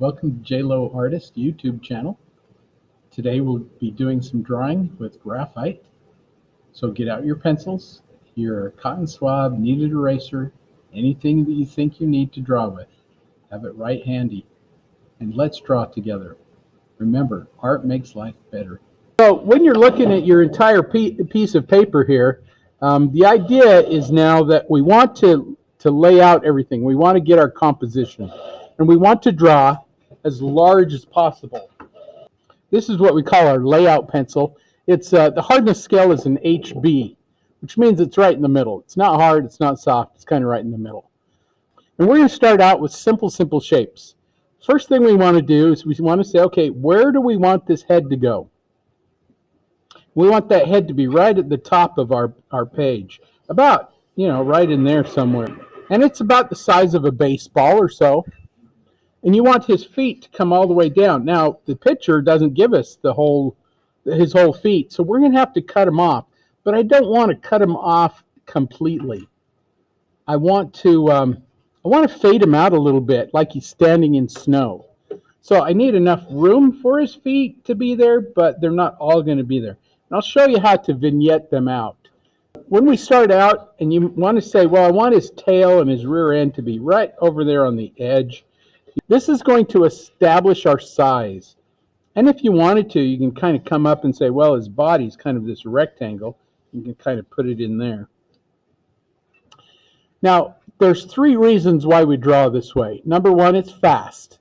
Welcome to J Lowe Artist YouTube channel. Today we'll be doing some drawing with graphite. So get out your pencils, your cotton swab, kneaded eraser, anything that you think you need to draw with. Have it right handy. And let's draw together. Remember, art makes life better. So when you're looking at your entire piece of paper here, the idea is now that we want to lay out everything. We want to get our composition. And we want to draw as large as possible. This is what we call our layout pencil. It's the hardness scale is an HB, which means it's right in the middle. It's not hard, it's not soft, it's kind of right in the middle. And we're going to start out with simple shapes. First thing we want to do is we want to say, okay, where do we want this head to go? We want that head to be right at the top of our page, about, right in there somewhere. And it's about the size of a baseball or so. And you want his feet to come all the way down. Now, the picture doesn't give us his whole feet, so we're going to have to cut him off. But I don't want to cut him off completely. I want to fade him out a little bit, like he's standing in snow. So I need enough room for his feet to be there, but they're not all going to be there. And I'll show you how to vignette them out. When we start out, and you want to say, well, I want his tail and his rear end to be right over there on the edge. This is going to establish our size. And if you wanted to, you can kind of come up and say, well, his body's kind of this rectangle. You can kind of put it in there. Now, there's three reasons why we draw this way. Number one, it's fast.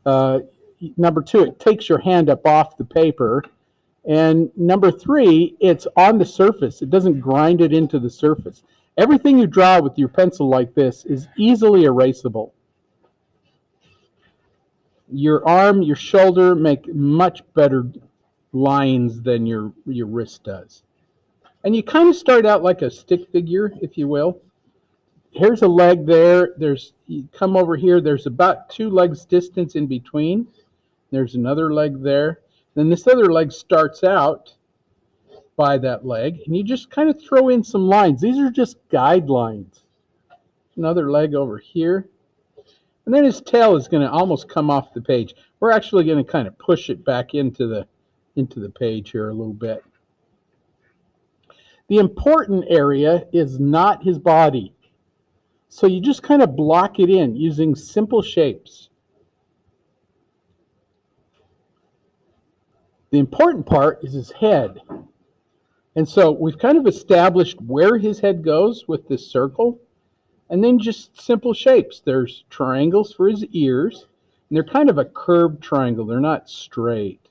Number two, it takes your hand up off the paper. And number three, it's on the surface. It doesn't grind it into the surface. Everything you draw with your pencil like this is easily erasable. Your arm, your shoulder make much better lines than your wrist does. And you kind of start out like a stick figure, if you will. Here's a leg there. You come over here. There's about 2 legs distance in between. There's another leg there. Then this other leg starts out by that leg. And you just kind of throw in some lines. These are just guidelines. Another leg over here. And then his tail is going to almost come off the page. We're actually going to kind of push it back into the page here a little bit. The important area is not his body. So you just kind of block it in using simple shapes. The important part is his head. And so we've kind of established where his head goes with this circle. And then just simple shapes. There's triangles for his ears. And they're kind of a curved triangle. They're not straight.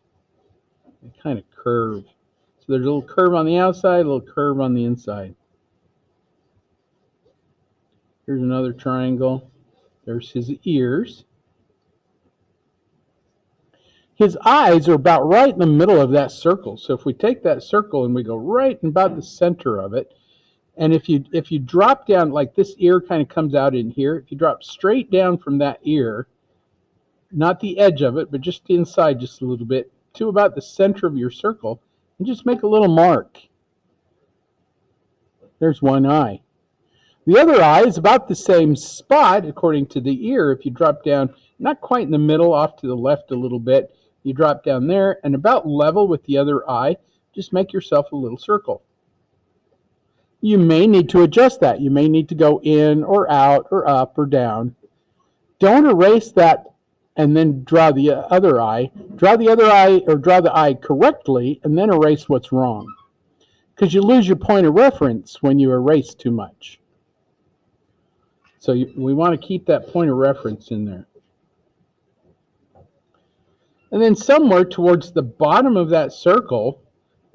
They kind of curve. So there's a little curve on the outside, a little curve on the inside. Here's another triangle. There's his ears. His eyes are about right in the middle of that circle. So if we take that circle and we go right in about the center of it, and if you drop down, like this ear kind of comes out in here, if you drop straight down from that ear, not the edge of it, but just the inside just a little bit, to about the center of your circle, and just make a little mark. There's one eye. The other eye is about the same spot, according to the ear. If you drop down, not quite in the middle, off to the left a little bit, you drop down there, and about level with the other eye, just make yourself a little circle. You may need to adjust that. You may need to go in or out or up or down. Don't erase that and then draw the other eye. Draw the other eye, or draw the eye correctly, and then erase what's wrong. Because you lose your point of reference when you erase too much. So we want to keep that point of reference in there. And then somewhere towards the bottom of that circle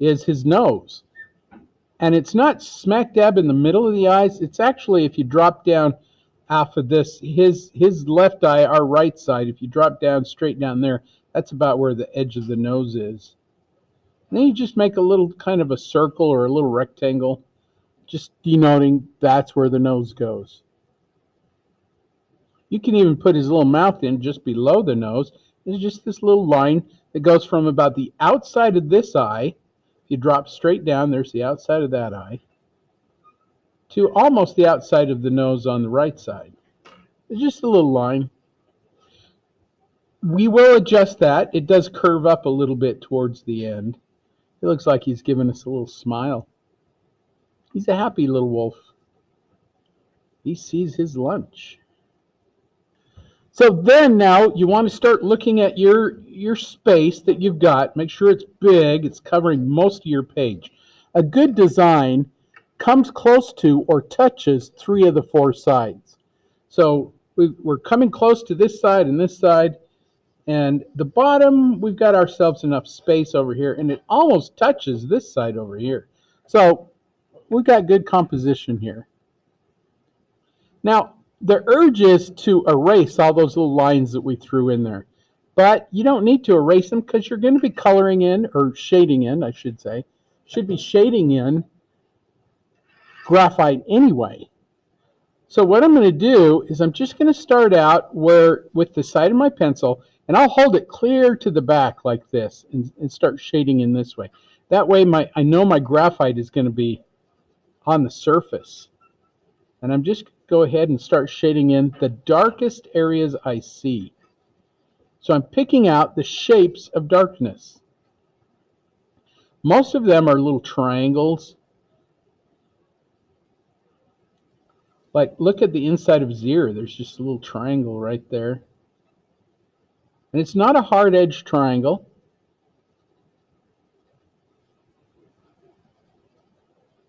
is his nose. And it's not smack dab in the middle of the eyes. It's actually, if you drop down off of this, his left eye, our right side, if you drop down straight down there, that's about where the edge of the nose is. And then you just make a little kind of a circle or a little rectangle, just denoting that's where the nose goes. You can even put his little mouth in just below the nose. There's just this little line that goes from about the outside of this eye. If you drop straight down, there's the outside of that eye, to almost the outside of the nose on the right side. It's just a little line. We will adjust that. It does curve up a little bit towards the end. It looks like he's giving us a little smile. He's a happy little wolf. He sees his lunch. So then now you want to start looking at your space that you've got. Make sure it's big. It's covering most of your page. A good design comes close to or touches 3 of the 4 sides. So we're coming close to this side and this side. And the bottom, we've got ourselves enough space over here, and it almost touches this side over here. So we've got good composition here. Now, the urge is to erase all those little lines that we threw in there. But you don't need to erase them because you're going to be coloring in, or shading in, I should say. Should be shading in graphite anyway. So what I'm going to do is I'm just going to start out with the side of my pencil, and I'll hold it clear to the back like this and start shading in this way. That way I know my graphite is going to be on the surface. And I'm just going to go ahead and start shading in the darkest areas I see. So I'm picking out the shapes of darkness. Most of them are little triangles. Like, look at the inside of his ear. There's just a little triangle right there. And it's not a hard edge triangle.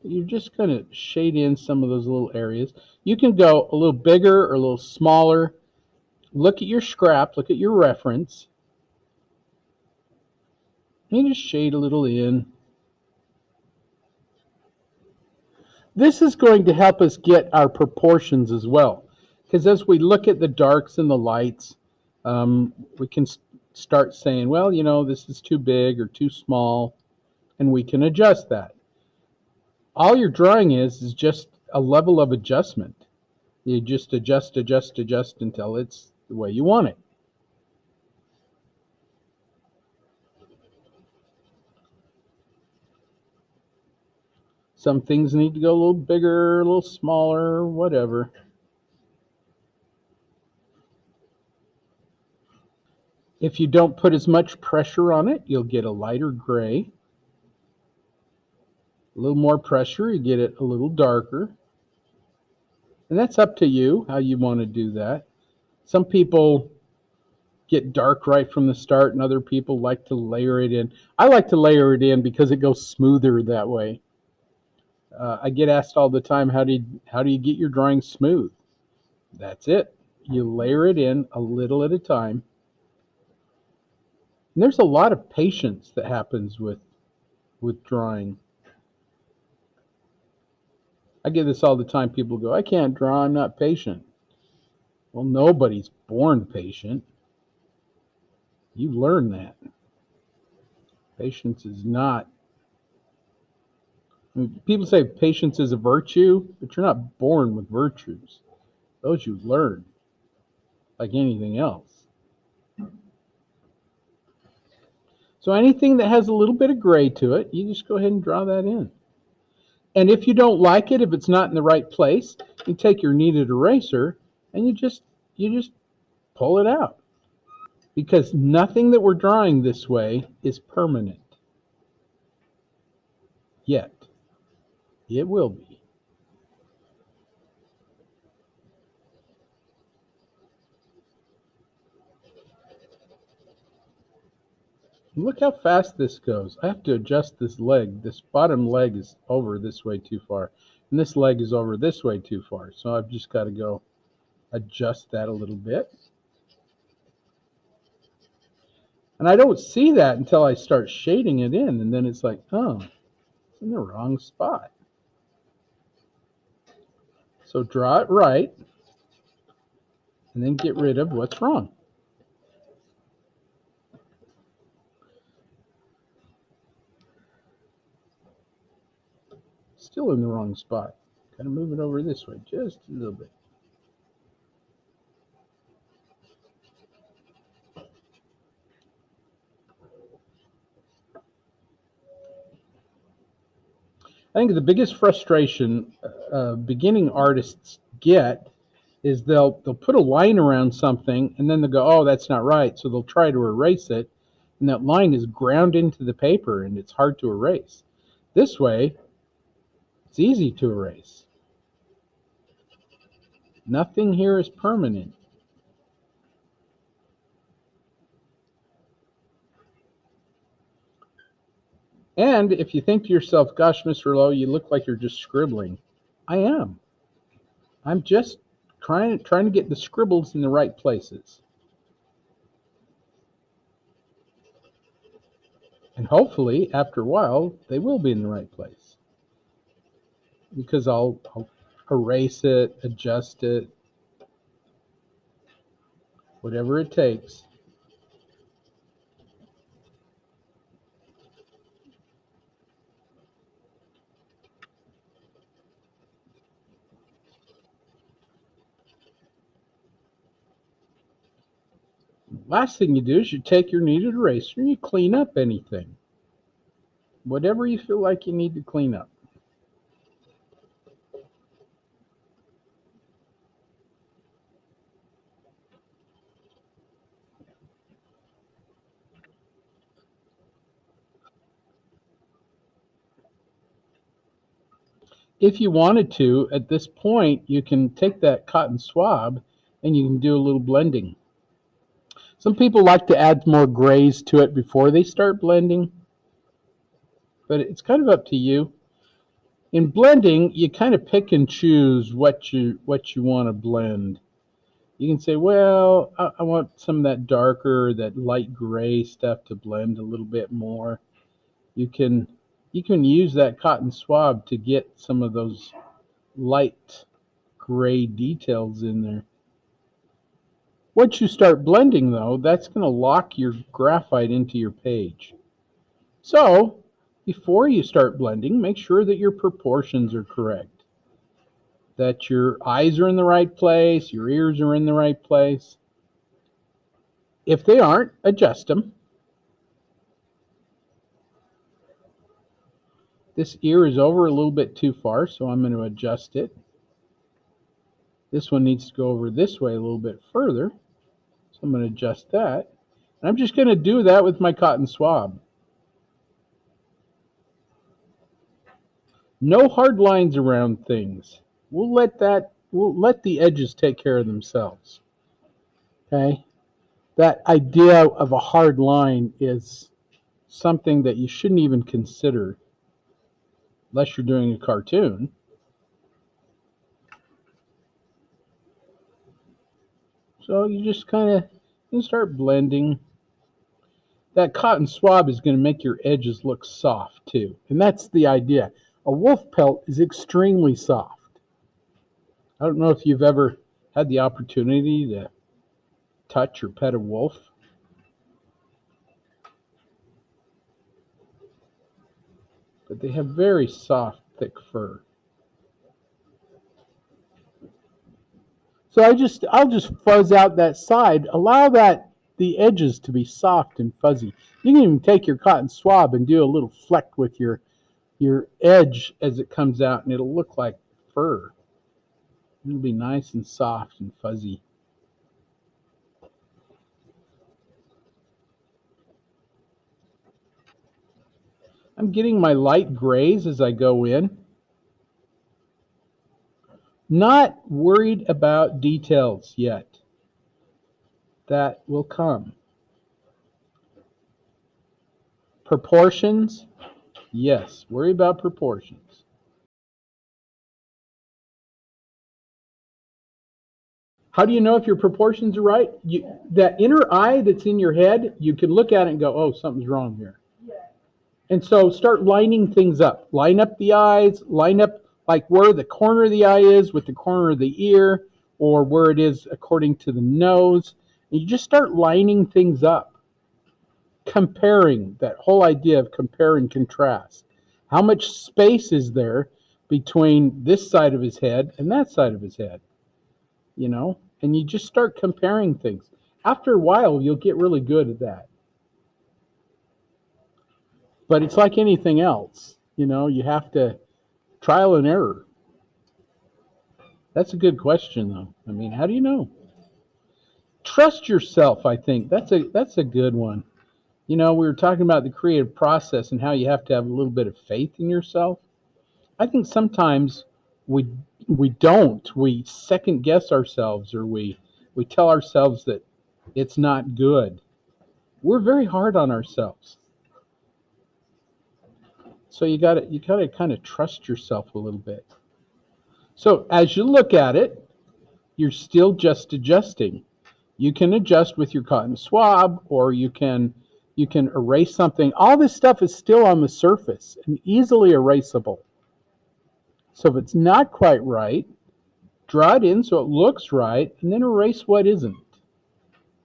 You're just going to shade in some of those little areas. You can go a little bigger or a little smaller. Look at your scrap. Look at your reference. And just shade a little in. This is going to help us get our proportions as well. Because as we look at the darks and the lights, we can start saying, well, you know, this is too big or too small. And we can adjust that. All your drawing is just a level of adjustment. You just adjust until it's the way you want it. Some things need to go a little bigger, a little smaller, whatever. If you don't put as much pressure on it, you'll get a lighter gray. A little more pressure, you get it a little darker. And that's up to you, how you want to do that. Some people get dark right from the start, and other people like to layer it in. I like to layer it in because it goes smoother that way. I get asked all the time, how do you get your drawing smooth? That's it. You layer it in a little at a time. And there's a lot of patience that happens with drawing. I get this all the time. People go, I can't draw, I'm not patient. Well, nobody's born patient. You learn that. Patience is not. I mean, people say patience is a virtue, but you're not born with virtues. Those you learn, like anything else. So anything that has a little bit of gray to it, you just go ahead and draw that in. And if you don't like it, if it's not in the right place, you take your kneaded eraser and you just pull it out. Because nothing that we're drawing this way is permanent. Yet. It will be. Look how fast this goes. I have to adjust this leg. This bottom leg is over this way too far. And this leg is over this way too far. So I've just got to go adjust that a little bit. And I don't see that until I start shading it in. And then it's like, oh, it's in the wrong spot. So draw it right. And then get rid of what's wrong. Still in the wrong spot. Kind of move it over this way just a little bit. I think the biggest frustration beginning artists get is they'll put a line around something and then they'll go, oh, that's not right. So they'll try to erase it, and that line is ground into the paper and it's hard to erase. This way, it's easy to erase. Nothing here is permanent. And if you think to yourself, gosh, Mr. Lowe, you look like you're just scribbling. I am. I'm just trying to get the scribbles in the right places. And hopefully, after a while, they will be in the right place. Because I'll erase it, adjust it, whatever it takes. Last thing you do is you take your kneaded eraser and you clean up anything. Whatever you feel like you need to clean up. If you wanted to, at this point, you can take that cotton swab and you can do a little blending. Some people like to add more grays to it before they start blending, but it's kind of up to you. In blending, you kind of pick and choose what you want to blend. You can say, well, I want some of that darker, that light gray stuff to blend a little bit more. You can use that cotton swab to get some of those light gray details in there. Once you start blending, though, that's going to lock your graphite into your page. So, before you start blending, make sure that your proportions are correct, that your eyes are in the right place, your ears are in the right place. If they aren't, adjust them. This ear is over a little bit too far, so I'm going to adjust it. This one needs to go over this way a little bit further, so I'm going to adjust that. And I'm just going to do that with my cotton swab. No hard lines around things. We'll let the edges take care of themselves. Okay? That idea of a hard line is something that you shouldn't even consider unless you're doing a cartoon. So you just kind of start blending. That cotton swab is going to make your edges look soft too. And that's the idea. A wolf pelt is extremely soft. I don't know if you've ever had the opportunity to touch or pet a wolf. But they have very soft, thick fur. So I'll just fuzz out that side. Allow the edges to be soft and fuzzy. You can even take your cotton swab and do a little fleck with your edge as it comes out, and it'll look like fur. It'll be nice and soft and fuzzy. I'm getting my light grays as I go in. Not worried about details yet. That will come. Proportions, yes, worry about proportions. How do you know if your proportions are right? That inner eye that's in your head, you can look at it and go, oh, something's wrong here. And so start lining things up. Line up the eyes, line up like where the corner of the eye is with the corner of the ear, or where it is according to the nose. And you just start lining things up. Comparing, that whole idea of compare and contrast. How much space is there between this side of his head and that side of his head? You know, and you just start comparing things. After a while, you'll get really good at that. But it's like anything else, you know, you have to trial and error. That's a good question, though. I mean, how do you know? Trust yourself, I think. That's a good one. You know, we were talking about the creative process and how you have to have a little bit of faith in yourself. I think sometimes we we don't. We second guess ourselves, or we tell ourselves that it's not good. We're very hard on ourselves. So you gotta kind of trust yourself a little bit. So as you look at it, you're still just adjusting. You can adjust with your cotton swab, or you can erase something. All this stuff is still on the surface and easily erasable. So if it's not quite right, draw it in so it looks right, and then erase what isn't.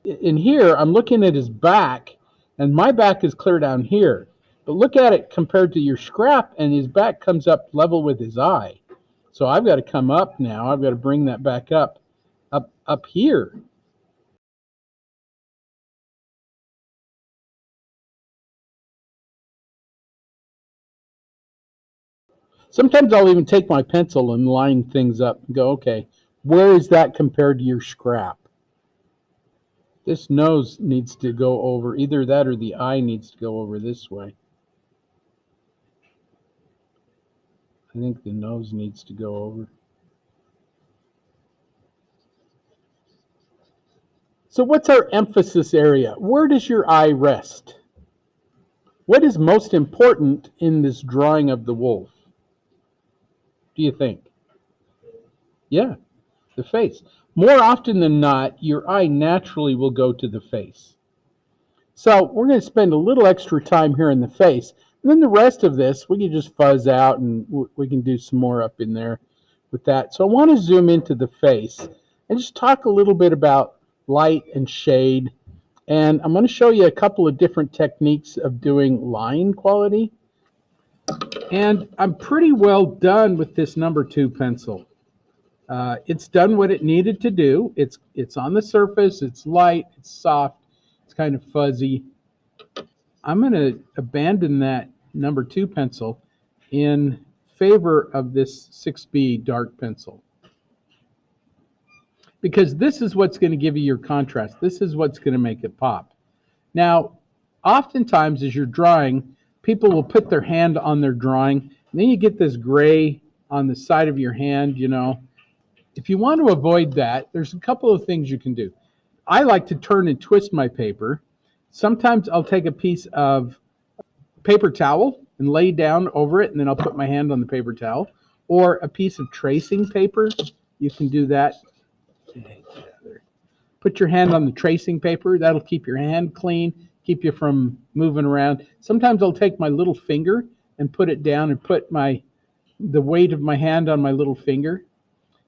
In here, I'm looking at his back, and my back is clear down here. But look at it compared to your scrap, and his back comes up level with his eye. So I've got to come up now. I've got to bring that back up here. Sometimes I'll even take my pencil and line things up and go, okay, where is that compared to your scrap? This nose needs to go over, either that or the eye needs to go over this way. I think the nose needs to go over. So what's our emphasis area? Where does your eye rest? What is most important in this drawing of the wolf? Do you think? Yeah, the face. More often than not, your eye naturally will go to the face. So we're going to spend a little extra time here in the face. And then the rest of this, we can just fuzz out and we can do some more up in there with that. So I want to zoom into the face and just talk a little bit about light and shade. And I'm going to show you a couple of different techniques of doing line quality. And I'm pretty well done with this number 2 pencil. It's done what it needed to do. It's on the surface, it's light, it's soft, it's kind of fuzzy. I'm going to abandon that number 2 pencil in favor of this 6B dark pencil. Because this is what's going to give you your contrast. This is what's going to make it pop. Now, oftentimes as you're drawing, people will put their hand on their drawing, and then you get this gray on the side of your hand, you know. If you want to avoid that, there's a couple of things you can do. I like to turn and twist my paper. Sometimes I'll take a piece of paper towel and lay down over it, and then I'll put my hand on the paper towel. Or a piece of tracing paper. You can do that. Put your hand on the tracing paper. That'll keep your hand clean, keep you from moving around. Sometimes I'll take my little finger and put it down and put the weight of my hand on my little finger.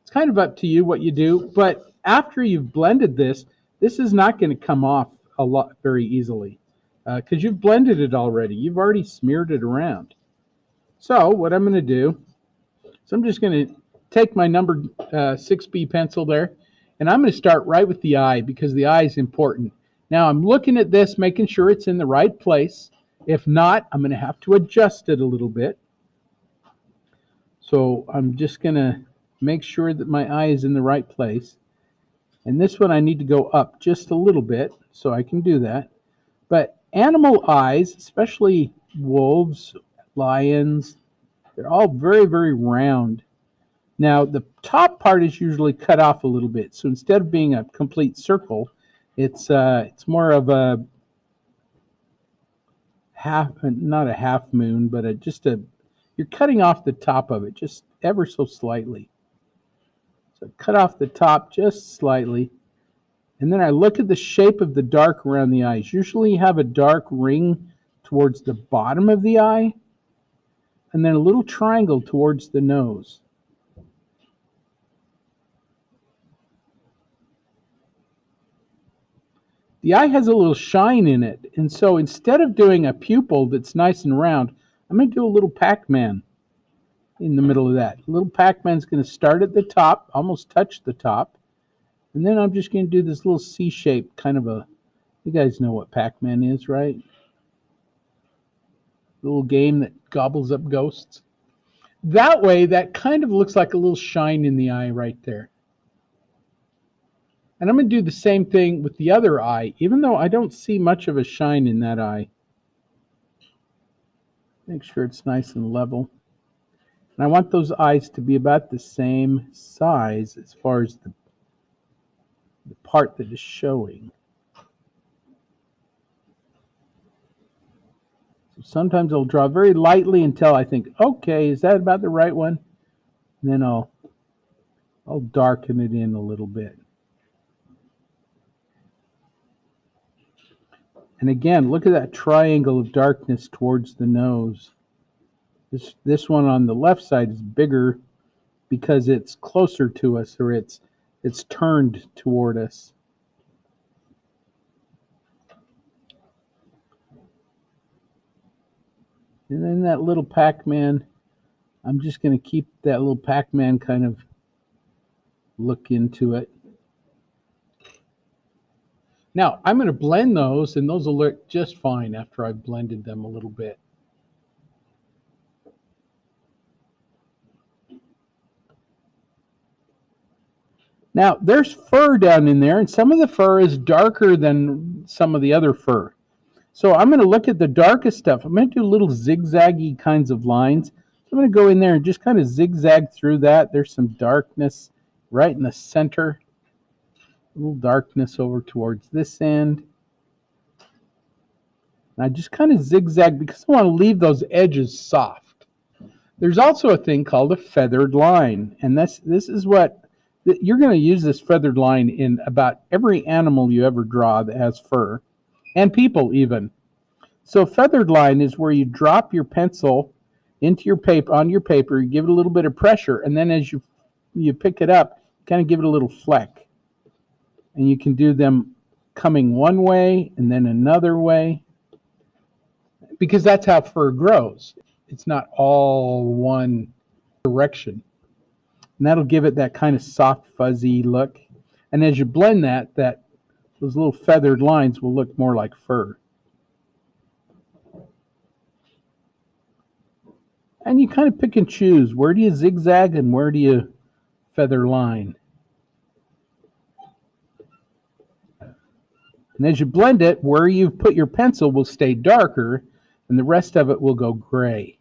It's kind of up to you what you do, but after you've blended this is not going to come off a lot very easily because you've blended it already. You've already smeared it around. So what I'm going to do is I'm just going to take my number 6B pencil there, and I'm going to start right with the eye because the eye is important. Now I'm looking at this, making sure it's in the right place. If not, I'm going to have to adjust it a little bit. So I'm just going to make sure that my eye is in the right place. And this one I need to go up just a little bit, so I can do that. But animal eyes, especially wolves, lions, they're all very, very round. Now the top part is usually cut off a little bit. So instead of being a complete circle, it's more of a half, not a half moon, but you're cutting off the top of it just ever so slightly. So cut off the top just slightly. And then I look at the shape of the dark around the eyes. Usually you have a dark ring towards the bottom of the eye, and then a little triangle towards the nose. The eye has a little shine in it, and so instead of doing a pupil that's nice and round, I'm going to do a little Pac-Man in the middle of that. A little Pac-Man's going to start at the top, almost touch the top, and then I'm just going to do this little C-shape kind of a, you guys know what Pac-Man is, right? Little game that gobbles up ghosts. That way, that kind of looks like a little shine in the eye right there. And I'm going to do the same thing with the other eye, even though I don't see much of a shine in that eye. Make sure it's nice and level. And I want those eyes to be about the same size as far as the part that is showing. So sometimes I'll draw very lightly until I think, okay, is that about the right one? And then I'll darken it in a little bit. And again, look at that triangle of darkness towards the nose. This one on the left side is bigger because it's closer to us, or it's turned toward us. And then that little Pac-Man, I'm just going to keep that little Pac-Man kind of look into it. Now, I'm going to blend those, and those will look just fine after I've blended them a little bit. Now, there's fur down in there, and some of the fur is darker than some of the other fur. So I'm going to look at the darkest stuff. I'm going to do little zigzaggy kinds of lines. So I'm going to go in there and just kind of zigzag through that. There's some darkness right in the center. A little darkness over towards this end. And I just kind of zigzag because I want to leave those edges soft. There's also a thing called a feathered line. And this is what you're going to use, this feathered line in about every animal you ever draw that has fur. And people even. So feathered line is where you drop your pencil into your paper, on your paper, you give it a little bit of pressure, and then as you pick it up, kind of give it a little fleck. And you can do them coming one way and then another way, because that's how fur grows. It's not all one direction. And that'll give it that kind of soft, fuzzy look. And as you blend that those little feathered lines will look more like fur. And you kind of pick and choose. Where do you zigzag and where do you feather line? And as you blend it, where you put your pencil will stay darker and the rest of it will go gray.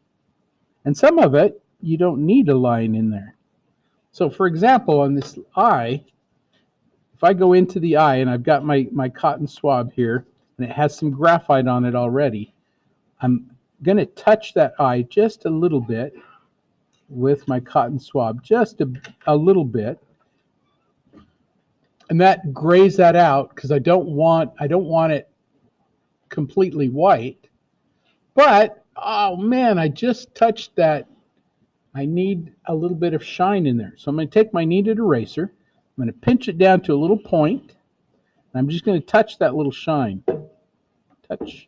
And some of it, you don't need a line in there. So for example, on this eye, if I go into the eye and I've got my cotton swab here and it has some graphite on it already, I'm going to touch that eye just a little bit with my cotton swab, just a little bit. And that grays that out because I don't want it completely white. But oh man, I just touched that. I need a little bit of shine in there. So I'm going to take my kneaded eraser. I'm going to pinch it down to a little point. And I'm just going to touch that little shine. Touch.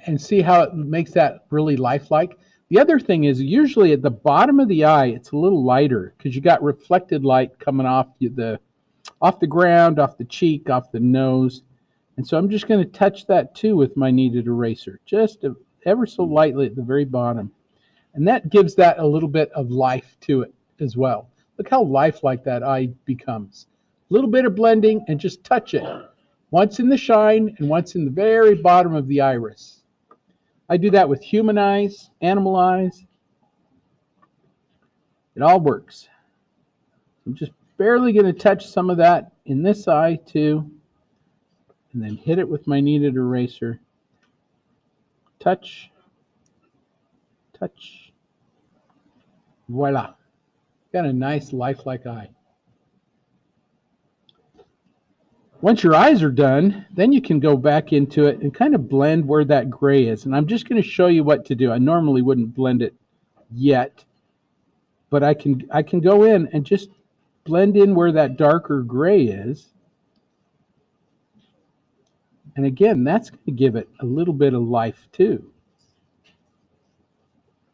And see how it makes that really lifelike. The other thing is usually at the bottom of the eye, it's a little lighter because you got reflected light coming off the ground, off the cheek, off the nose. And so I'm just going to touch that too with my kneaded eraser, just ever so lightly at the very bottom. And that gives that a little bit of life to it as well. Look how lifelike that eye becomes. A little bit of blending and just touch it. Once in the shine and once in the very bottom of the iris. I do that with human eyes, animal eyes. It all works. I'm just barely going to touch some of that in this eye too. And then hit it with my kneaded eraser. Touch. Touch. Voila. Got a nice lifelike eye. Once your eyes are done, then you can go back into it and kind of blend where that gray is. And I'm just going to show you what to do. I normally wouldn't blend it yet, but I can go in and just blend in where that darker gray is. And again, that's going to give it a little bit of life too.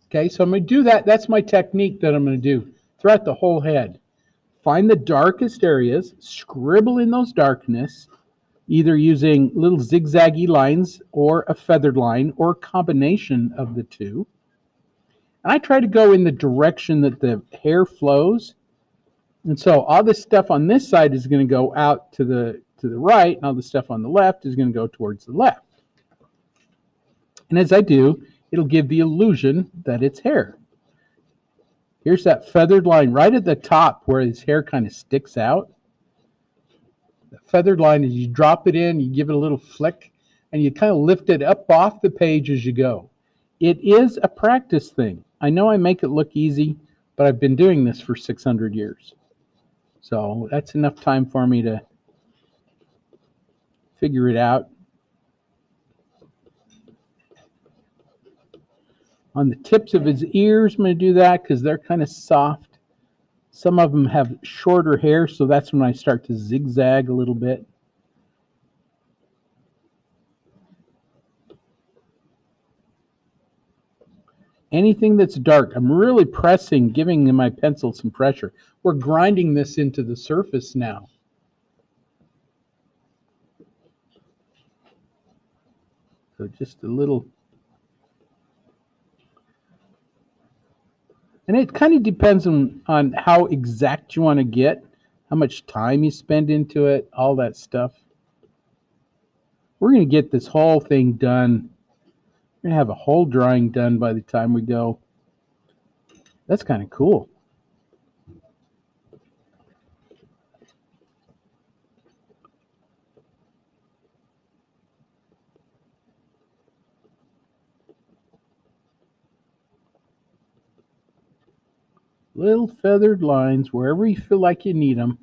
Okay, so I'm going to do that. That's my technique that I'm going to do throughout the whole head. Find the darkest areas, scribble in those darkness, either using little zigzaggy lines or a feathered line or a combination of the two. And I try to go in the direction that the hair flows. And so all this stuff on this side is going to go out to the right, and all the stuff on the left is going to go towards the left. And as I do, it'll give the illusion that it's hair. Here's that feathered line right at the top where his hair kind of sticks out. The feathered line is you drop it in, you give it a little flick, and you kind of lift it up off the page as you go. It is a practice thing. I know I make it look easy, but I've been doing this for 600 years. So that's enough time for me to figure it out. On the tips of his ears, I'm going to do that because they're kind of soft. Some of them have shorter hair, so that's when I start to zigzag a little bit. Anything that's dark, I'm really pressing, giving my pencil some pressure. We're grinding this into the surface now. So just a little. And it kind of depends on how exact you want to get, how much time you spend into it, all that stuff. We're going to get this whole thing done. We're going to have a whole drawing done by the time we go. That's kind of cool. Little feathered lines wherever you feel like you need them.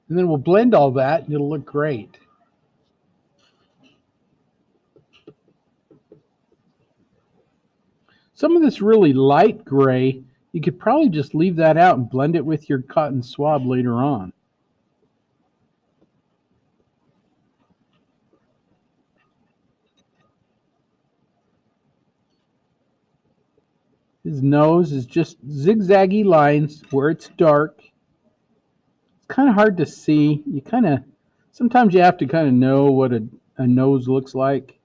And then we'll blend all that and it'll look great. Some of this really light gray, you could probably just leave that out and blend it with your cotton swab later on. His nose is just zigzaggy lines where it's dark. It's kind of hard to see. Sometimes you have to kind of know what a nose looks like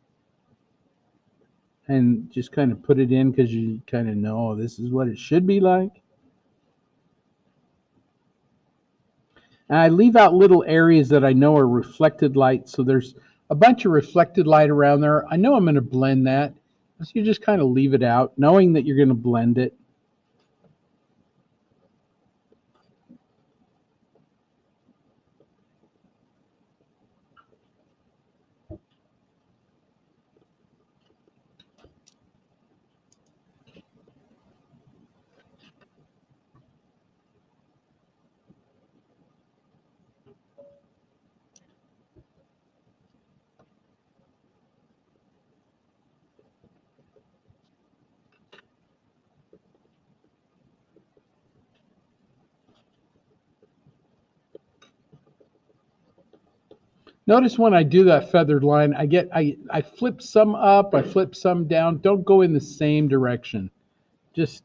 and just kind of put it in because you kind of know this is what it should be like. And I leave out little areas that I know are reflected light. So there's a bunch of reflected light around there. I know I'm going to blend that. So you just kind of leave it out, knowing that you're going to blend it. Notice when I do that feathered line, I flip some up, I flip some down. Don't go in the same direction. Just,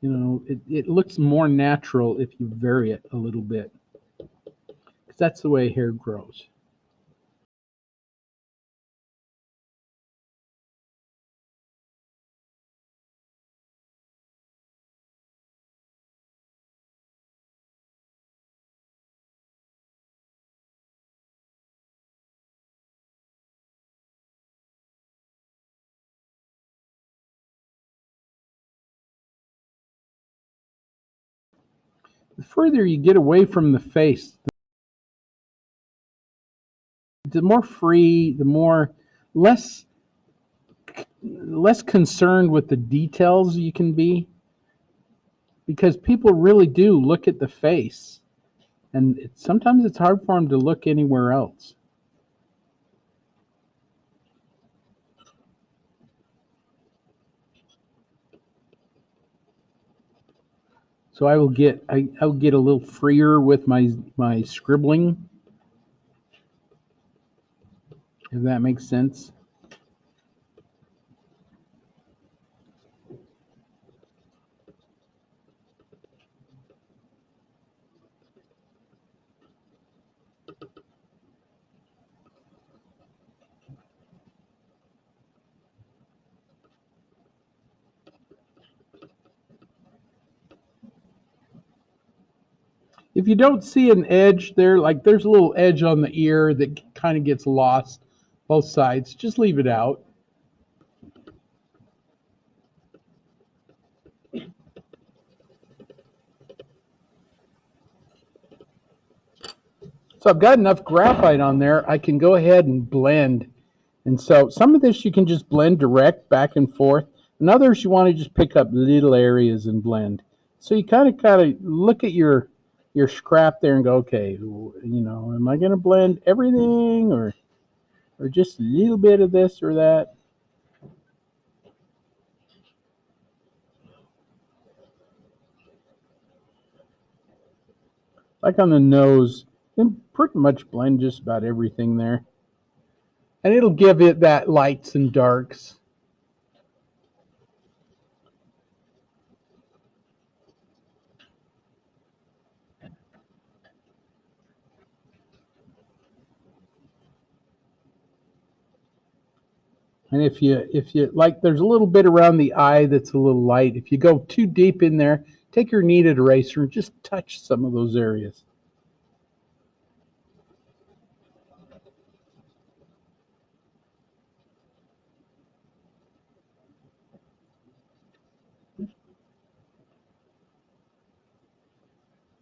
it looks more natural if you vary it a little bit. Because that's the way hair grows. The further you get away from the face, the more free, the more less concerned with the details you can be, because people really do look at the face, and sometimes it's hard for them to look anywhere else. So I will get a little freer with my scribbling, if that makes sense. If you don't see an edge there, like there's a little edge on the ear that kind of gets lost both sides, just leave it out. So I've got enough graphite on there, I can go ahead and blend. And so some of this you can just blend direct back and forth, and others you want to just pick up little areas and blend. So you kind of look at your scrap there and go, okay, am I going to blend everything or just a little bit of this or that? Like on the nose, you can pretty much blend just about everything there. And it'll give it that lights and darks. And if you like, there's a little bit around the eye that's a little light. If you go too deep in there, take your kneaded eraser and just touch some of those areas.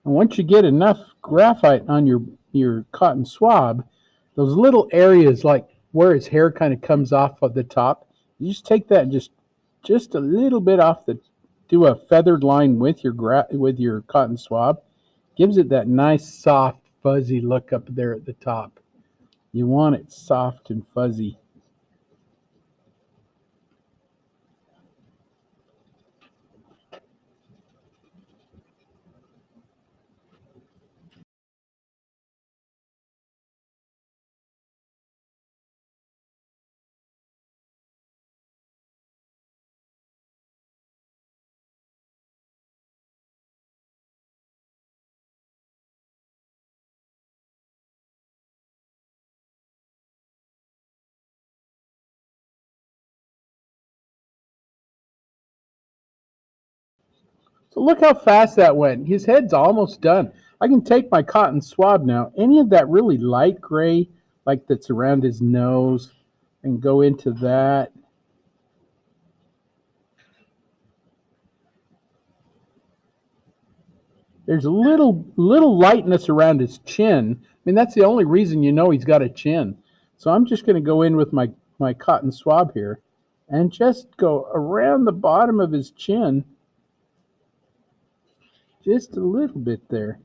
And once you get enough graphite on your cotton swab, those little areas like where his hair kind of comes off of the top, you just take that and just a little bit off the, do a feathered line with your cotton swab, gives it that nice soft fuzzy look up there at the top. You want it soft and fuzzy. So look how fast that went. His head's almost done. I can take my cotton swab now. Any of that really light gray, like that's around his nose, and go into that. There's a little lightness around his chin. I mean, that's the only reason you know he's got a chin. So I'm just going to go in with my cotton swab here and just go around the bottom of his chin, just a little bit there.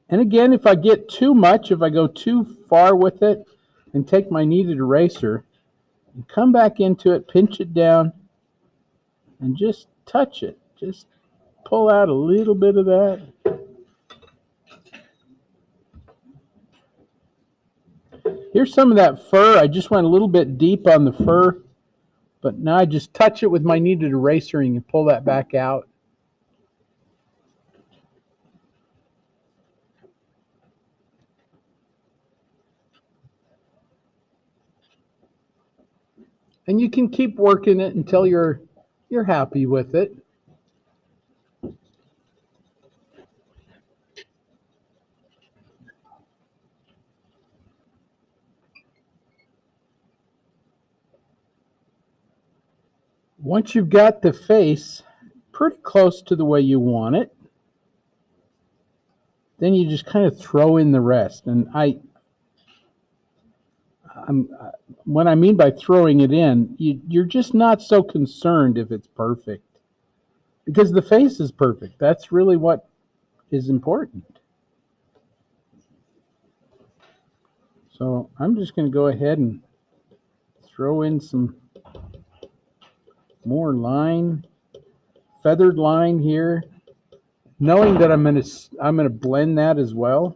And again, if I get too much, if I go too far with it, and take my kneaded eraser and come back into it, pinch it down, and just touch it. Just pull out a little bit of that. Here's some of that fur. I just went a little bit deep on the fur, but now I just touch it with my kneaded eraser and you can pull that back out. And you can keep working it until you're happy with it. Once you've got the face pretty close to the way you want it, then you just kind of throw in the rest. And what I mean by throwing it in, you're just not so concerned if it's perfect, because the face is perfect. That's really what is important. So I'm just going to go ahead and throw in some more line, feathered line here, knowing that I'm going to blend that as well.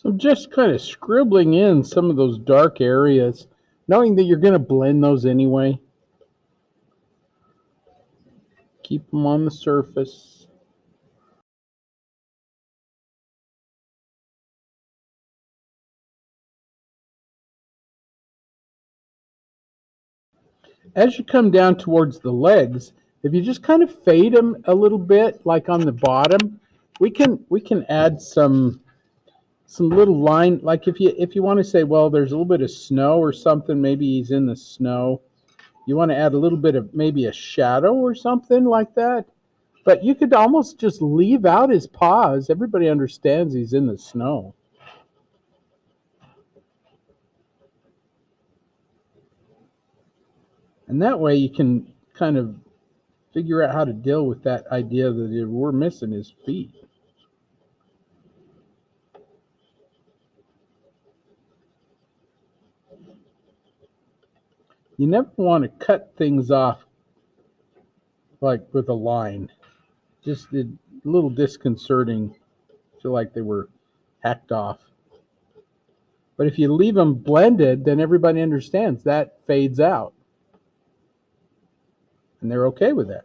I'm just kind of scribbling in some of those dark areas, knowing that you're going to blend those anyway. Keep them on the surface. As you come down towards the legs, if you just kind of fade them a little bit, like on the bottom, we can add some little line. Like if you want to say, well, there's a little bit of snow or something, maybe he's in the snow. You want to add a little bit of maybe a shadow or something like that. But you could almost just leave out his paws. Everybody understands he's in the snow. And that way you can kind of figure out how to deal with that idea that we're missing his feet. You never want to cut things off like with a line. Just a little disconcerting. I feel like they were hacked off. But if you leave them blended, then everybody understands that fades out. And they're okay with that.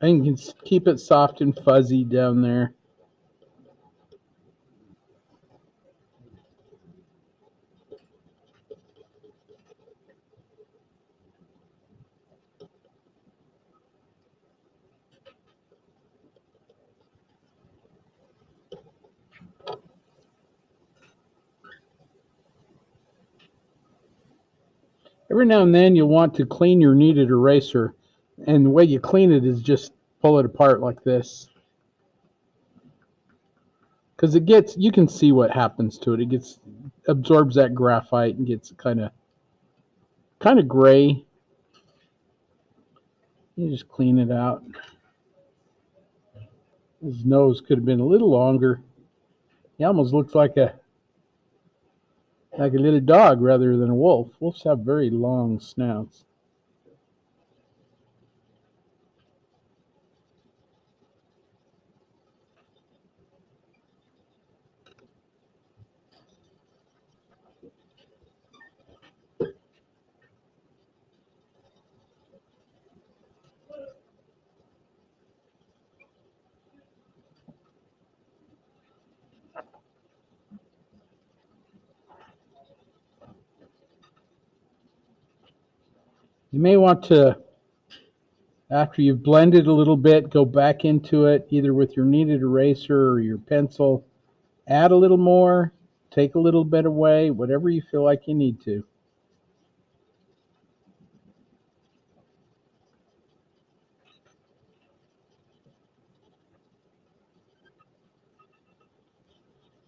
And you can keep it soft and fuzzy down there. Every now and then you'll want to clean your kneaded eraser, and the way you clean it is just pull it apart like this. Because you can see what happens to it. It absorbs that graphite and gets kind of gray. You just clean it out. His nose could have been a little longer. He almost looks like a little dog rather than a wolf. Wolves have very long snouts. You may want to, after you've blended a little bit, go back into it either with your kneaded eraser or your pencil. Add a little more, take a little bit away, whatever you feel like you need to.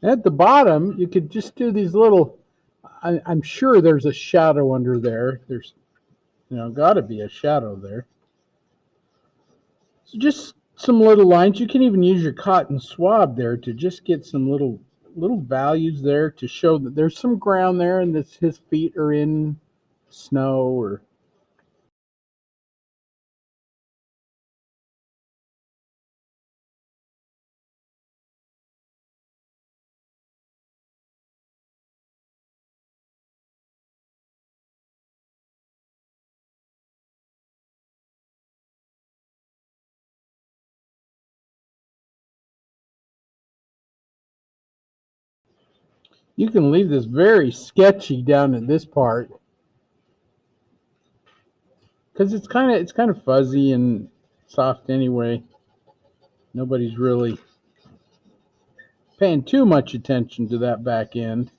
At the bottom, you could just do these little, I'm sure there's a shadow under there. There's, got to be a shadow there. So just some little lines. You can even use your cotton swab there to just get some little values there to show that there's some ground there and that his feet are in snow or you can leave this very sketchy down in this part because it's kind of fuzzy and soft anyway. Nobody's really paying too much attention to that back end.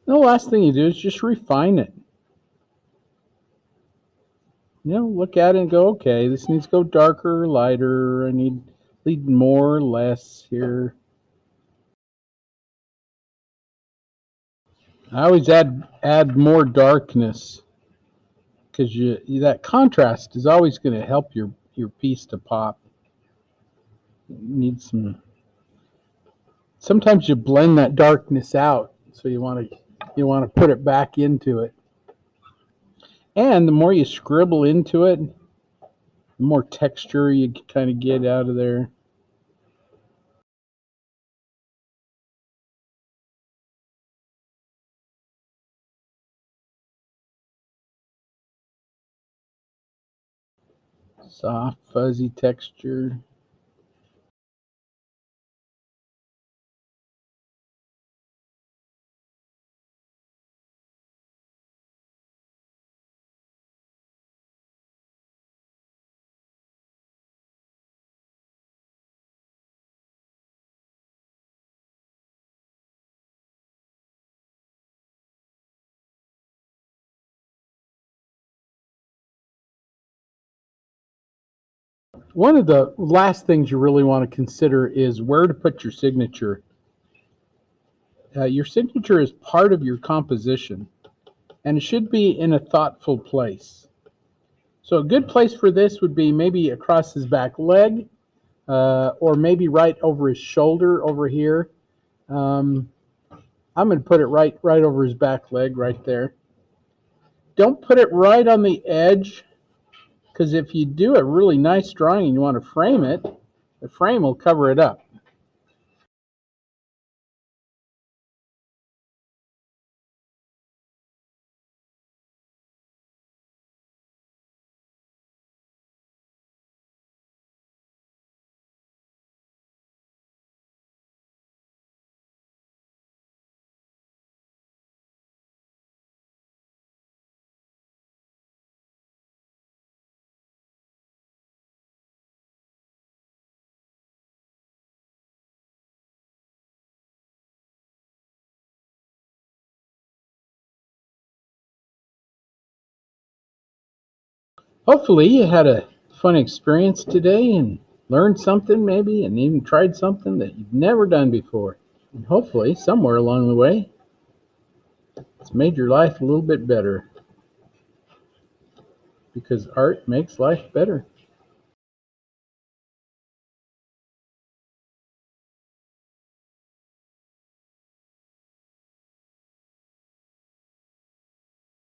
And the last thing you do is just refine it. Look at it and go, okay, this needs to go darker or lighter. I need more or less here. I always add more darkness because that contrast is always going to help your piece to pop. You need some. Sometimes you blend that darkness out, so you want to put it back into it. And the more you scribble into it, the more texture you kind of get out of there. Soft, fuzzy texture. One of the last things you really want to consider is where to put your signature. Your signature is part of your composition, and it should be in a thoughtful place. So a good place for this would be maybe across his back leg, or maybe right over his shoulder over here. I'm going to put it right over his back leg right there. Don't put it right on the edge, because if you do a really nice drawing and you want to frame it, the frame will cover it up. Hopefully you had a fun experience today and learned something maybe, and even tried something that you've never done before. And hopefully somewhere along the way it's made your life a little bit better, because art makes life better.